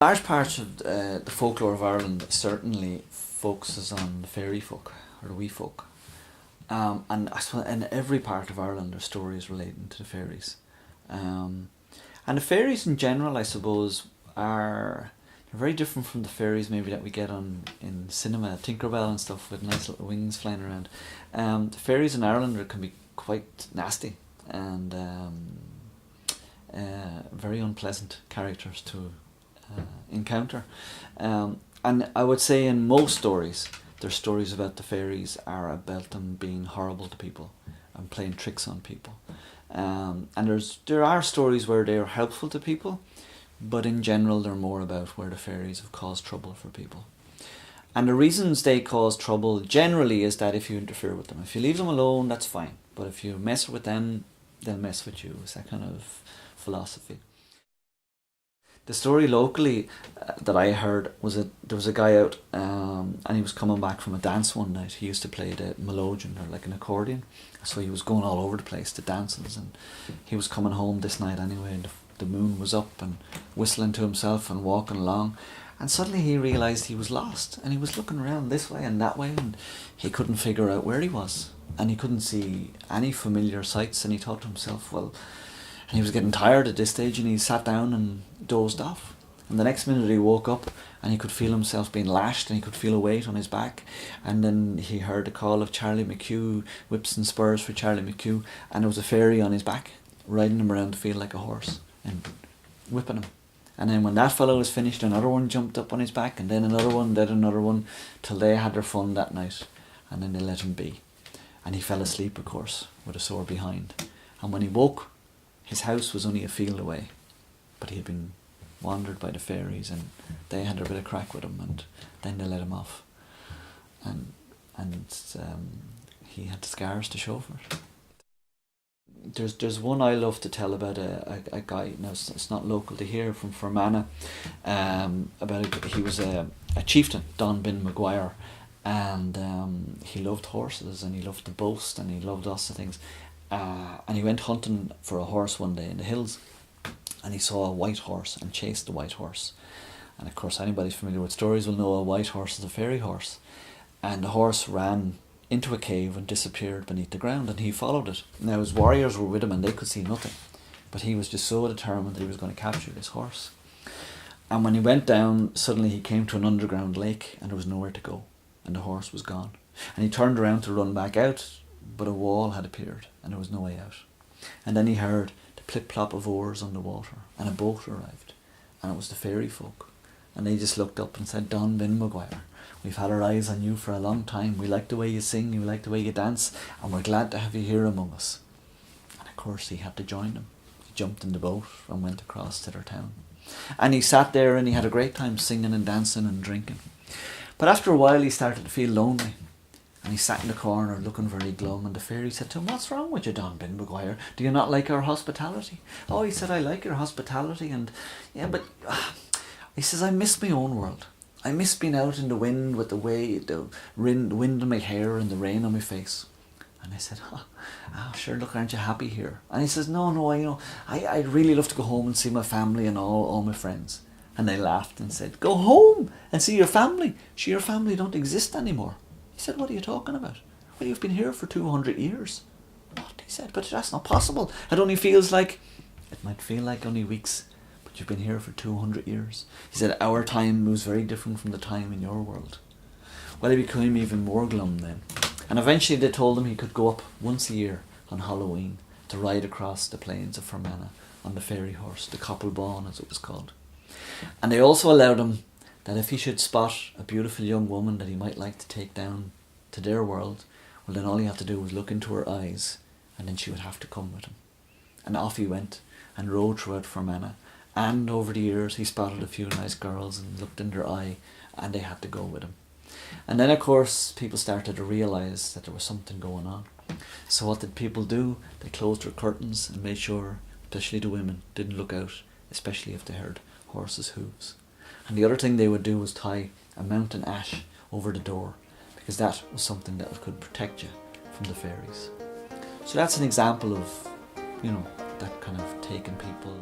Large part of the folklore of Ireland certainly focuses on the fairy folk, or the wee folk. And I suppose in every part of Ireland there are stories relating to the fairies. And the fairies in general, I suppose, are very different from the fairies maybe that we get in cinema, Tinkerbell and stuff with nice little wings flying around. The fairies in Ireland can be quite nasty and very unpleasant characters to encounter. And I would say in most stories, their stories about the fairies are about them being horrible to people and playing tricks on people. And there are stories where they are helpful to people, but in general they're more about where the fairies have caused trouble for people. And the reasons they cause trouble generally is that if you interfere with them. If you leave them alone, that's fine. But if you mess with them, they'll mess with you. It's that kind of philosophy. The story locally that I heard was that there was a guy out and he was coming back from a dance one night. He used to play the melodeon, or like an accordion. So he was going all over the place to dances, and he was coming home this night anyway, and the moon was up and whistling to himself and walking along. And suddenly he realised he was lost, and he was looking around this way and that way, and he couldn't figure out where he was. And he couldn't see any familiar sights, and he thought to himself, well, and he was getting tired at this stage, and he sat down and dozed off. And the next minute he woke up and he could feel himself being lashed, and he could feel a weight on his back. And then he heard the call of Charlie McHugh, whips and spurs for Charlie McHugh, and there was a fairy on his back, riding him around the field like a horse and whipping him. And then when that fellow was finished, another one jumped up on his back, and then another one, then another one, till they had their fun that night. And then they let him be. And he fell asleep, of course, with a sore behind. And when he woke, his house was only a field away, but he had been wandered by the fairies, and they had a bit of crack with him, and then they let him off. And he had scars to show for it. There's one I love to tell about a guy. Now it's not local to here, from Fermanagh. He was a chieftain, Don Bin Maguire, and he loved horses, and he loved to boast, and he loved lots of things. And he went hunting for a horse one day in the hills, and he saw a white horse and chased the white horse. And of course, anybody familiar with stories will know a white horse is a fairy horse. And the horse ran into a cave and disappeared beneath the ground, and he followed it. Now his warriors were with him and they could see nothing, but he was just so determined that he was going to capture this horse. And when he went down, suddenly he came to an underground lake, and there was nowhere to go, and the horse was gone. And he turned around to run back out, but a wall had appeared and there was no way out. And then he heard the plip-plop of oars on the water, and a boat arrived, and it was the fairy folk. And they just looked up and said, Don Bin Maguire, we've had our eyes on you for a long time. We like the way you sing, we like the way you dance, and we're glad to have you here among us. And of course he had to join them. He jumped in the boat and went across to their town. And he sat there and he had a great time singing and dancing and drinking. But after a while he started to feel lonely. And he sat in the corner looking very glum, and the fairy said to him, what's wrong with you, Don Bin Maguire? Do you not like our hospitality? Oh, he said, I like your hospitality, and yeah, but he says, I miss my own world. I miss being out in the wind with the wind in my hair and the rain on my face. And I said, sure, look, aren't you happy here? And he says, no, I'd really love to go home and see my family and all my friends. And they laughed and said, go home and see your family. Sure, your family don't exist anymore. He said, what are you talking about? Well, you've been here for 200 years. What? He said, but that's not possible. It might feel like only weeks, but you've been here for 200 years. He said, our time was very different from the time in your world. Well, he became even more glum then. And eventually they told him he could go up once a year on Halloween to ride across the plains of Fermanagh on the fairy horse, the Copplebone as it was called. And they also allowed him that if he should spot a beautiful young woman that he might like to take down to their world, well, then all he had to do was look into her eyes, and then she would have to come with him. And off he went and rode throughout Fermanagh, and over the years he spotted a few nice girls and looked in their eye, and they had to go with him. And then of course people started to realise that there was something going on. So what did people do? They closed their curtains and made sure, especially the women, didn't look out, especially if they heard horses' hooves. And the other thing they would do was tie a mountain ash over the door, because that was something that could protect you from the fairies. So that's an example of, that kind of taking people